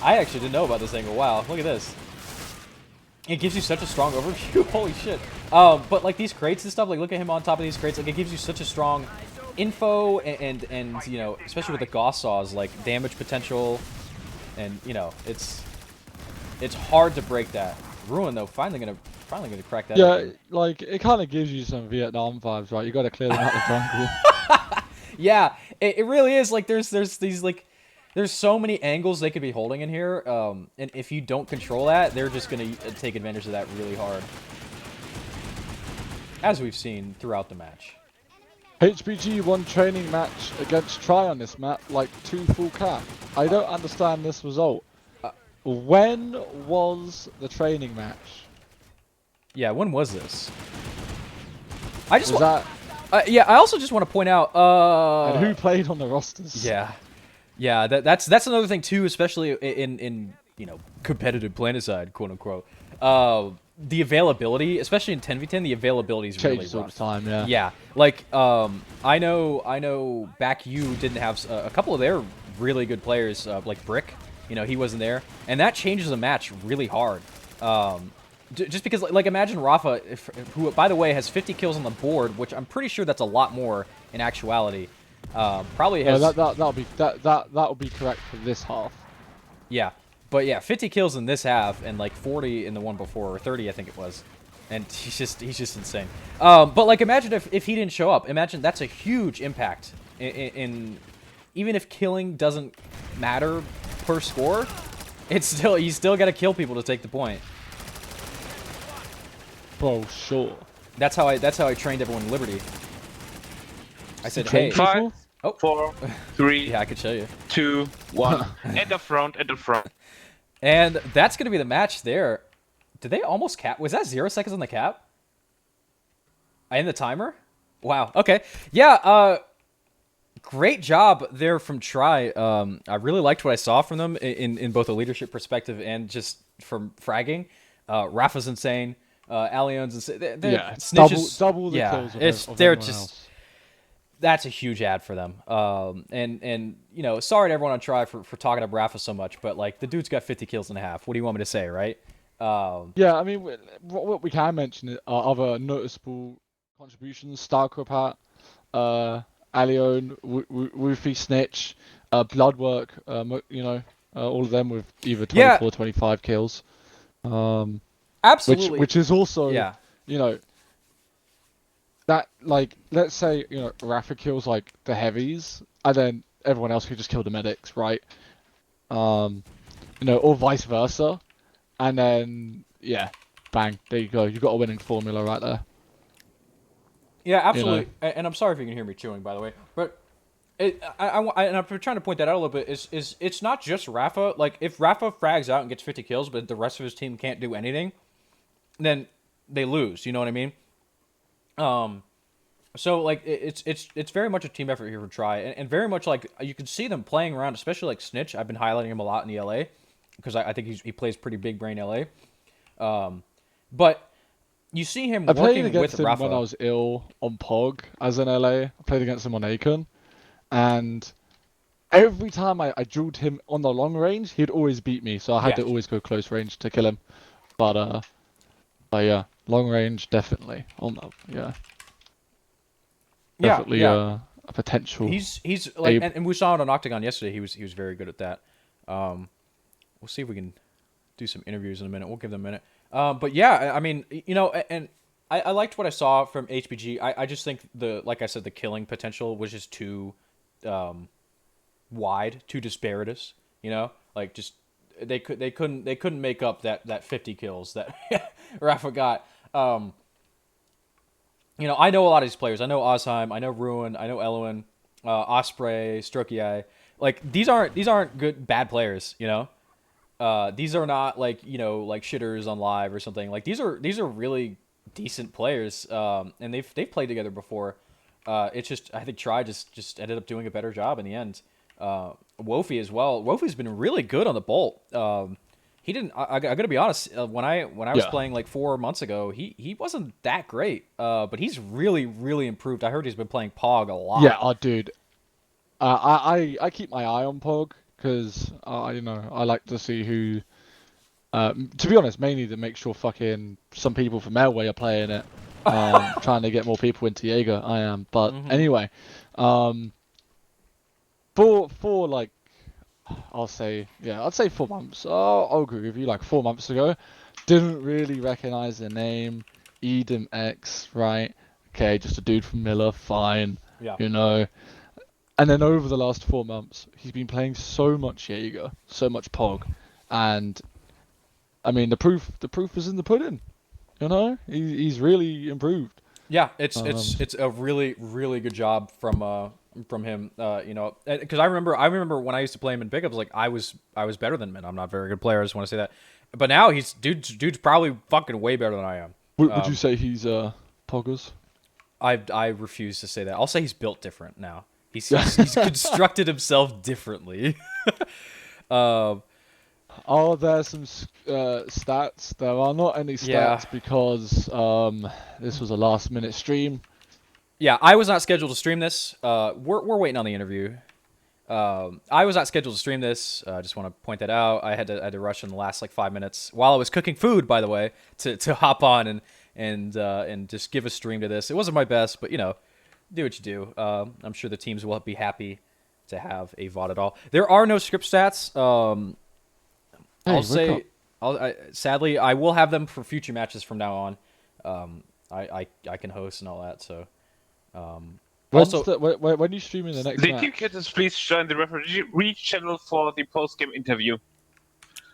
I actually didn't know about this angle. Wow, look at this. It gives you such a strong overview. Holy shit. But like these crates and stuff, like look at him on top of these crates. Like it gives you such a strong info and you know, especially with the Gauss saws, like damage potential, and you know, it's hard to break that. Ruin though, finally gonna crack that. Yeah, open. like it kind of gives you some Vietnam vibes, right? You got to clear them out the jungle. Yeah, it really is. Like there's these like. There's so many angles they could be holding in here, and if you don't control that, they're just going to take advantage of that really hard. As we've seen throughout the match. HBG won training match against Try on this map, like 2 full cap. I don't understand this result. When was the training match? Yeah, when was this? I just was that... yeah, I also just want to point out... and who played on the rosters? Yeah. Yeah, that's another thing too, especially in you know, competitive Planetside, quote unquote. The availability, especially in 10v10, the availability is really Changes all the rough. time, yeah. Yeah, like I know back you didn't have a couple of their really good players, like Brick. You know, he wasn't there, and that changes a match really hard. Just because, like imagine Rafa, who by the way has 50 kills on the board, which I'm pretty sure that's a lot more in actuality. Probably has. That'll be correct for this half. Yeah, but yeah, 50 kills in this half and like 40 in the one before, or 30 I think it was, and he's just insane. But like imagine if he didn't show up. Imagine that's a huge impact in even if killing doesn't matter per score, it's still you still got to kill people to take the point. Bro, sure. That's how I trained everyone in Liberty. I said, hey, 5, oh. 4, 3, yeah, I could show you. 2, 1. At the front, at the front. And that's going to be the match there. Did they almost cap? Was that 0 seconds on the cap? In the timer? Wow. Okay. Yeah, great job there from Try. I really liked what I saw from them in both a leadership perspective and just from fragging. Rafa's insane. Alion's insane. Yeah, Snitches, double the yeah, kills of, of they're everyone just else. that's a huge ad for them. And you know, sorry to everyone on Try for talking up Rafa so much, but like the dude's got 50 kills and a half. What do you want me to say, right? Yeah, I mean, what we can mention are other noticeable contributions: Starcropat, Alion, Woofy, Snitch, Bloodwork. You know, all of them with either Yeah, 24, 25 kills. absolutely. Which is also, Yeah. you know, that like let's say Rafa kills like the heavies, and then everyone else could just kill the medics, right? Or vice versa, and then yeah, bang, there you go. You got a winning formula right there. Yeah, absolutely. And I'm sorry if you can hear me chewing, by the way, but and I'm trying to point that out a little bit. Is it's not just Rafa. Like if Rafa frags out and gets 50 kills, but the rest of his team can't do anything, then they lose. You know what I mean? So like it's very much a team effort here for Try, and very much like you can see them playing around, especially like Snitch. I've been highlighting him a lot in the LA because I think he plays pretty big brain LA. But you see him I played working against with him Rafa. when I was ill on Pog as in LA. I played against him on Akon, and every time I drilled him on the long range, he'd always beat me. So I had to always go close range to kill him. But yeah, long range definitely on that. Yeah. Definitely a potential. He's like, and we saw it on Octagon yesterday. He was very good at that. We'll see if we can do some interviews in a minute. We'll give them a minute. But yeah, I mean, and I liked what I saw from HBG. I just think like I said, the killing potential was just too wide, too disparitous. Like just they couldn't make up that 50 kills that Rafa got. I know a lot of these players. I know Ozheim, I know Ruin, I know Eloin, Osprey, Strokey. Like these aren't bad players. These are not like like shitters on live or something. Like these are really decent players. And they've played together before. It's just I think Try just ended up doing a better job in the end. Wofi as well. Wofi's been really good on the Bolt. He didn't. I gotta be honest. When I was playing like 4 months ago, he wasn't that great. But he's really improved. I heard he's been playing Pog a lot. Yeah, dude. I keep my eye on Pog because I like to see who. To be honest, mainly to make sure fucking some people from Airway are playing it. Trying to get more people into Jaeger. I am, but anyway, for like. I'd say 4 months. I'll agree with you. Like 4 months ago, didn't really recognize the name. Edom X, right? Okay, just a dude from Miller, fine. Yeah. And then over the last 4 months, he's been playing so much Jaeger, so much Pog, and I mean the proof is in the pudding. He's really improved. Yeah, it's a really good job from him. Because I remember when I used to play him in pickups, like I was better than him. I'm not a very good player. I just want to say that. But now dude's probably fucking way better than I am. Would you say he's Poggers? I refuse to say that. I'll say he's built different now. He's constructed himself differently. Are there some stats? There are not any stats because this was a last minute stream. Yeah, I was not scheduled to stream this. We're waiting on the interview. I was not scheduled to stream this. I just want to point that out. I had to rush in the last like 5 minutes while I was cooking food, by the way, to hop on and just give a stream to this. It wasn't my best, but do what you do. I'm sure the teams will be happy to have a VOD at all. There are no script stats. Sadly, I will have them for future matches from now on. I can host and all that. So, when you streaming the next match? Team kittens, please join the referee channel for the post-game interview.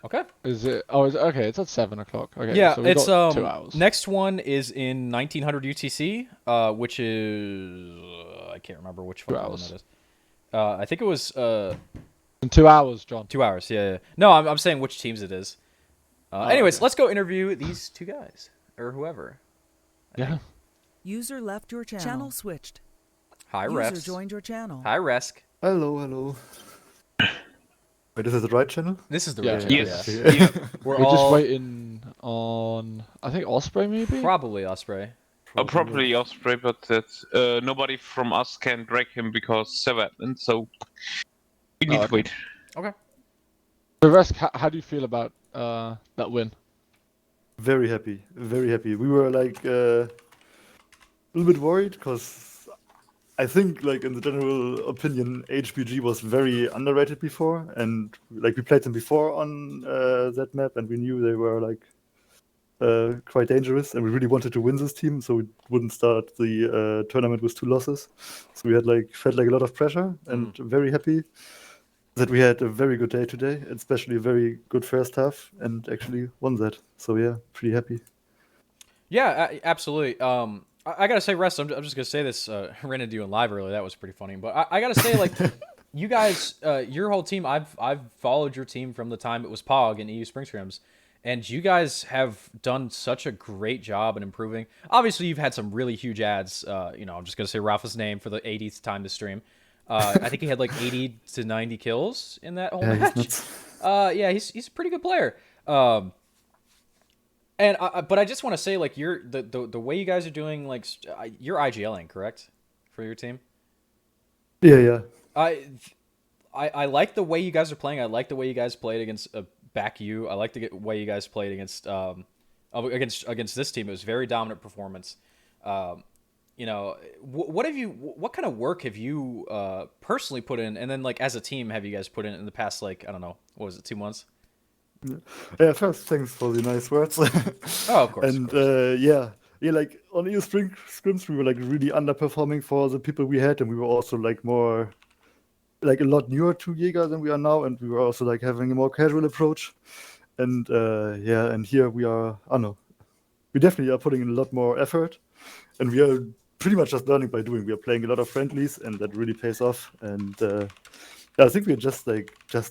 Okay. Is it? Oh, okay. It's at 7 o'clock. Okay. Yeah, so it's got 2 hours. Next one is in 1900 UTC, which is I can't remember which one that is. I think it was in 2 hours, John. 2 hours. Yeah. No, I'm saying which teams it is. Anyways, let's go interview these two guys or whoever. Yeah. User left your channel. Channel switched. Hi, User Refs. joined your channel. Hi, Resk. Hello, hello. Wait, this is the right channel? This is the Yeah. right channel, Yes. yeah. Okay. Yeah. We're We're just all waiting on, I think, Osprey maybe? probably Osprey. Probably Osprey, but that's nobody from us can drag him because server admin, so we need to okay. wait. Okay. So, Resk, how do you feel about that win? Very happy, very happy. We were like a little bit worried because I think, like in the general opinion, HBG was very underrated before, and like we played them before on that map, and we knew they were like quite dangerous, and we really wanted to win this team, so we wouldn't start the tournament with 2 losses. So we had like felt like a lot of pressure, and very happy that we had a very good day today, especially a very good first half, and actually won that. So yeah, pretty happy. Yeah, absolutely. I gotta say, Rest. I'm just gonna say this. I ran into you in live earlier. That was pretty funny. But I gotta say, like, you guys, your whole team. I've followed your team from the time it was Pog and EU Spring Scrims, and you guys have done such a great job in improving. Obviously, you've had some really huge ads. I'm just gonna say Rafa's name for the 80th time this stream. I think he had like 80 to 90 kills in that whole Yeah, match. he's nuts. Yeah, he's a pretty good player. But I just want to say, like, the way you guys are doing, like, you're IGLing, correct, for your team? Yeah. I like the way you guys are playing. I like the way you guys played against back you. I like the way you guys played against this team. It was very dominant performance. What kind of work have you personally put in, and then like as a team, have you guys put in the past, like, I don't know, what was it, 2 months? Yeah, first, thanks for the nice words. Oh, of course. And yeah, like on EU Spring Scrims, we were like really underperforming for the people we had, and we were also like more, like a lot newer to Jaeger than we are now, and we were also like having a more casual approach. And yeah, and here we are, I don't know, we definitely are putting in a lot more effort, and we are pretty much just learning by doing. We are playing a lot of friendlies, and that really pays off. And yeah, I think we just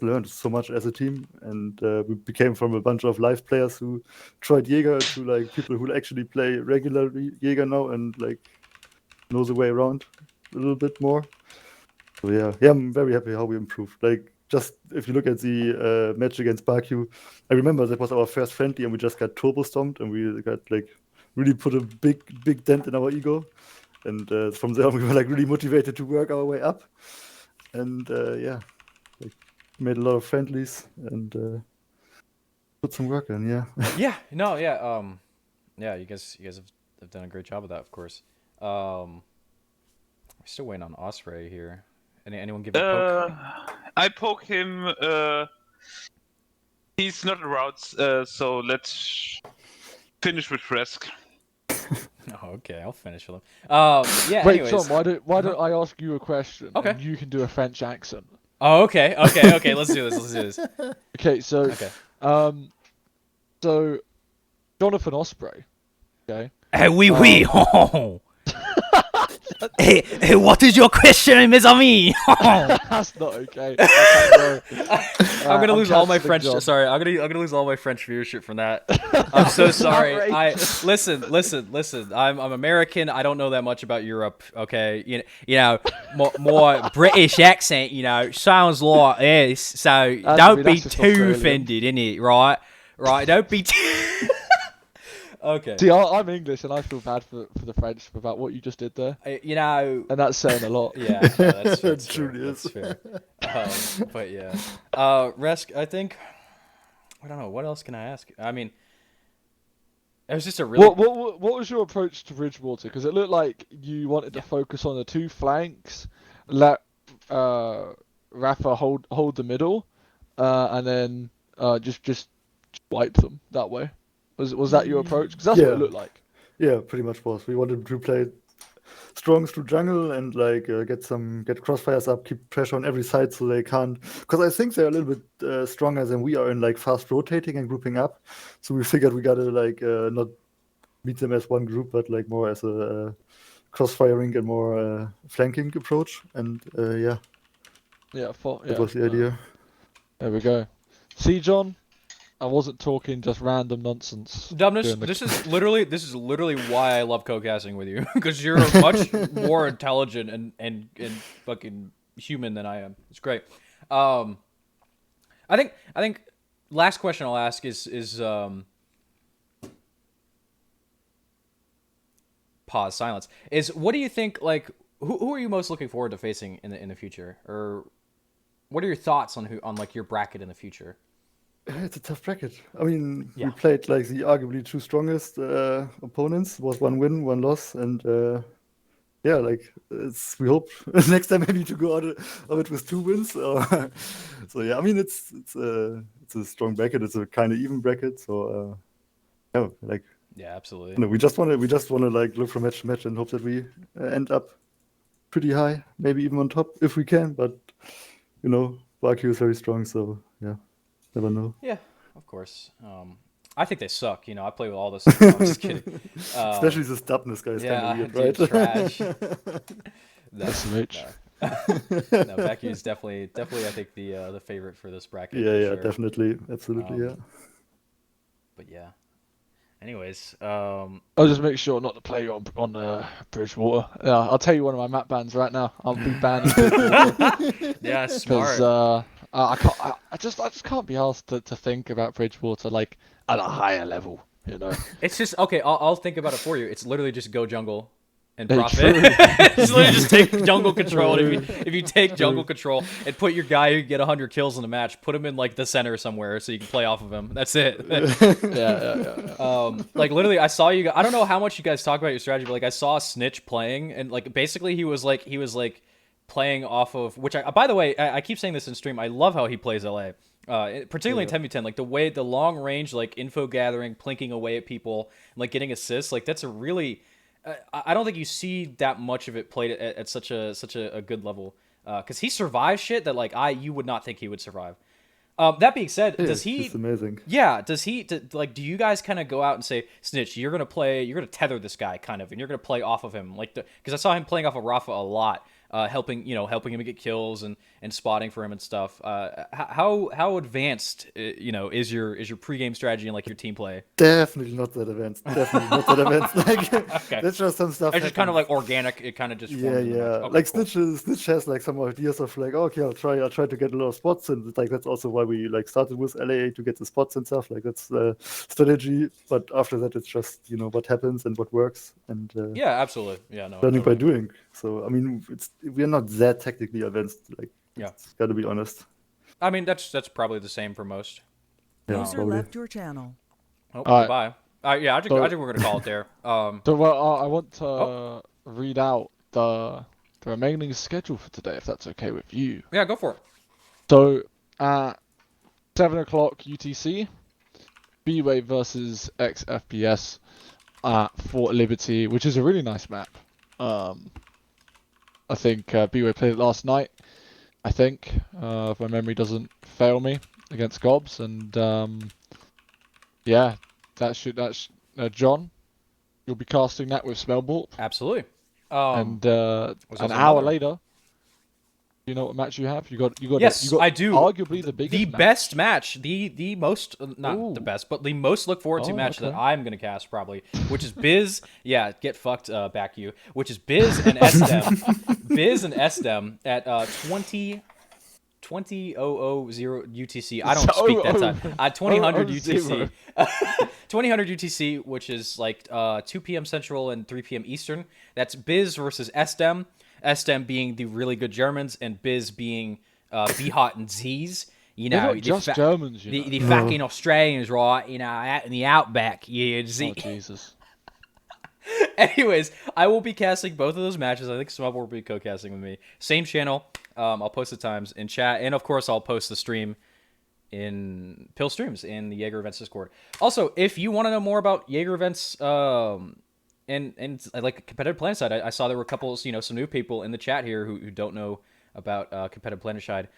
learned so much as a team, and we became from a bunch of live players who tried Jaeger to like people who actually play regularly Jaeger now and like know the way around a little bit more. So yeah, I'm very happy how we improved. Like, just if you look at the match against Baku, I remember that was our first friendly, and we just got turbo stomped, and we got like really put a big dent in our ego. And from there we were like really motivated to work our way up. And yeah, like made a lot of friendlies and put some work in. Yeah. Yeah, no, yeah, yeah. You guys have done a great job of that, of course. We're still waiting on Osprey here. Anyone give a poke? I poke him. He's not around, so let's finish with Fresk. Oh, okay, I'll finish with him. Yeah. Wait, Anyways. Tom, why don't I ask you a question? Okay. And you can do a French accent. Oh, okay. Let's do this. Okay, so Okay. so Jonathan Osprey. Okay. Oui. Hey, what is your question, mes amis? That's not okay. I can't go. I'm gonna lose all my cancelling French. John. Sorry, I'm gonna lose all my French viewership from that. I'm so sorry. outrageous. Listen. I'm American. I don't know that much about Europe. Okay, you know, more British accent. You know, sounds like this. So don't be that's just too Australian. offended, innit? Right. Don't be too. Okay. See, I'm English, and I feel bad for the French about what you just did there, You know. and that's saying a lot. Yeah, that's fair. Truly is. That's fair. But yeah, Resk, I think, I don't know, what else can I ask? I mean, it was just a really. What was your approach to Ridgewater? Because it looked like you wanted to focus on the 2 flanks, let Rafa hold the middle, and then just wipe them that way. Was that your approach? Because that's what Yeah. it looked like. Yeah, pretty much was. We wanted to play strong through jungle and like get crossfires up, keep pressure on every side so they can't. Because I think they're a little bit stronger than we are in like fast rotating and grouping up. So we figured we gotta like not meet them as one group, but like more as a crossfiring and more flanking approach. And yeah, Yeah, that was the idea. There we go. See, John, talking just random nonsense. Dubnus, during the- this is literally why I love co-casting with you, because you're much more intelligent and fucking human than I am. It's great. I think last question I'll ask is pause, silence, is what do you think, like, who are you most looking forward to facing in the future, or what are your thoughts on like your bracket in the future? It's a tough bracket. I mean, Yeah. we played like the arguably two strongest opponents. It was one win, one loss, and yeah, like we hope next time maybe to go out of it with 2 wins. So yeah, I mean it's a strong bracket. It's a kind of even bracket. So yeah, like Yeah, absolutely. we just want to like look from match to match and hope that we end up pretty high, maybe even on top if we can. But Baku is very strong, so yeah, never know. Yeah, of course. I think they suck. I play with all this. I'm just kidding. Especially this Dubnus guy is Yeah, kind of dude, weird, right? trash. That's rich. No, Baku is definitely I think the favorite for this bracket. Yeah, for yeah, sure. definitely, absolutely, yeah. But yeah. Anyways, I'll just make sure not to play you on Bridgewater. Yeah, I'll tell you one of my map bans right now. I'll be banning yeah, smart. because I can't. I just can't be asked to think about Bridgewater like at a higher level. It's just okay. I'll think about it for you. It's literally just go jungle and Hey, profit. true. It's literally just take jungle control. And if you take jungle control and put your guy who can get 100 kills in the match, put him in like the center somewhere so you can play off of him. That's it. Yeah. Like literally, I saw you. I don't know how much you guys talk about your strategy, but like I saw Snitch playing, and like basically he was like playing off of which. By the way, I keep saying this in stream. I love how he plays LA. Particularly in 10v10, like the long range, like info gathering, plinking away at people, like getting assists, like that's a really, I don't think you see that much of it played at such a good level, because he survives shit that like you would not think he would survive. That being said, does he? It's amazing. Yeah, does he? Like, do you guys kind of go out and say, Snitch, you're gonna tether this guy kind of, and you're gonna play off of him, like because I saw him playing off of Rafa a lot. Helping him get kills and spotting for him and stuff. How advanced is your pregame strategy and like your team play? Definitely not that advanced. Definitely not that advanced. Like Okay. that's just some stuff. It's just kind of like organic. It kind of just Yeah, forms in the match. yeah. Okay, Like cool. Snitch has like some ideas of like, okay, I'll try to get a lot of spots, and it's like that's also why we like started with LA to get the spots and stuff. Like that's the strategy. But after that, it's just what happens and what works, and Yeah, absolutely. Yeah, no. learning by totally. doing. So I mean, we're not that technically advanced. Like, Yeah. got to be honest. I mean, that's probably the same for most. Yeah, User probably. left your channel. Oh, All right. bye. Yeah, I think we're gonna call it there. So well, I want to read out the remaining schedule for today, if that's okay with you. Yeah, go for it. So at 7 o'clock UTC, B-Wave versus XFPS at Fort Liberty, which is a really nice map. I think B-Wave played it last night. I think, if my memory doesn't fail me, against Gobs, and yeah, that's John. You'll be casting that with Smellbort, Absolutely. and was an also hour another- later, you know what match you have? You got. Yes, you got I do. Arguably the biggest. The match. best match, the most, not Ooh. the best, but the most look forward to Oh, match that okay. I'm gonna cast probably, which is Biz. Yeah, get fucked, back you. Which is Biz and SDem, Biz and SDem at 2000 UTC. I don't speak that time. 2000 UTC. 2000 UTC, which is like 2 p.m. Central and 3 p.m. Eastern. That's Biz versus SDem. SDem being the really good Germans, and Biz being B-Hot and Z's. They're not just Germans, you know. the fucking Australians, right? Out in the outback. Yeah, Oh Jesus. Anyways, I will be casting both of those matches. I think Smub will be co-casting with me. Same channel. I'll post the times in chat, and of course, I'll post the stream in PILX Streams in the Jaeger Events Discord. Also, if you want to know more about Jaeger Events, and like competitive Planetside, I saw there were a couple, some new people in the chat here who don't know about competitive Planetside.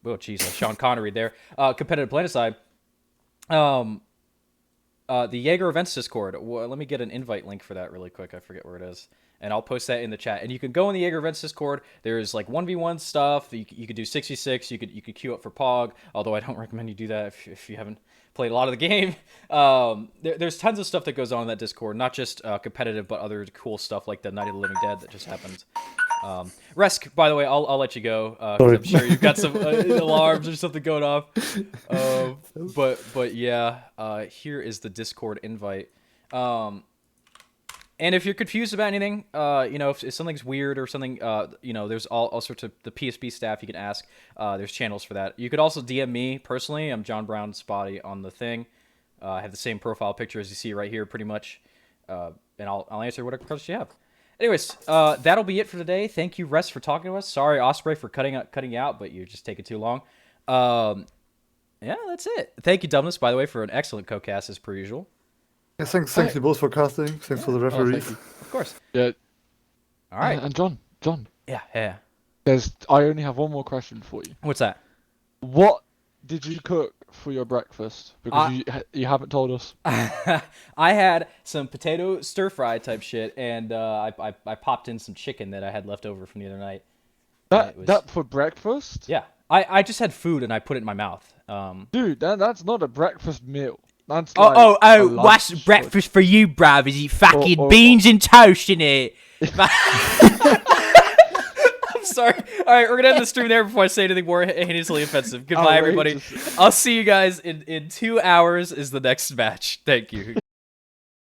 Oh, jeez, Sean Connery there. Competitive Planetside. The Jaeger Events Discord. Well, let me get an invite link for that really quick. I forget where it is. And I'll post that in the chat. And you can go in the Jaeger Events Discord. There's like 1v1 stuff. You could do 66. You could queue up for Pog. Although I don't recommend you do that if you haven't played a lot of the game. There's tons of stuff that goes on in that Discord, not just competitive, but other cool stuff like the Night of the Living Dead that just happened. Resk, by the way, I'll let you go because I'm sure you've got some alarms or something going off. But yeah, here is the Discord invite. And if you're confused about anything, if something's weird or something, there's all sorts of the PSP staff you can ask. There's channels for that. You could also DM me personally. I'm John Brown Spotty on the thing. I have the same profile picture as you see right here, pretty much. And I'll answer whatever questions you have. Anyways, that'll be it for today. Thank you, Rest, for talking to us. Sorry, Osprey, for cutting you out, but you're just taking too long. Yeah, that's it. Thank you, Dubnus, by the way, for an excellent co-cast as per usual. Yeah, thanks you both for casting. Thanks for the referees. Of course. Yeah. All right. And John. Yeah. I only have one more question for you. What's that? What did you cook for your breakfast? Because you haven't told us. I had some potato stir fry type shit, and I popped in some chicken that I had left over from the other night. That for breakfast? Yeah. I just had food and I put it in my mouth. Dude, that's not a breakfast meal. That's what's breakfast for you, bruv? Is it fucking beans and toast in it? I'm sorry. All right, we're gonna end the stream there before I say anything more hideously offensive. Goodbye, everybody. I'll see you guys in 2 hours. Is the next match. Thank you.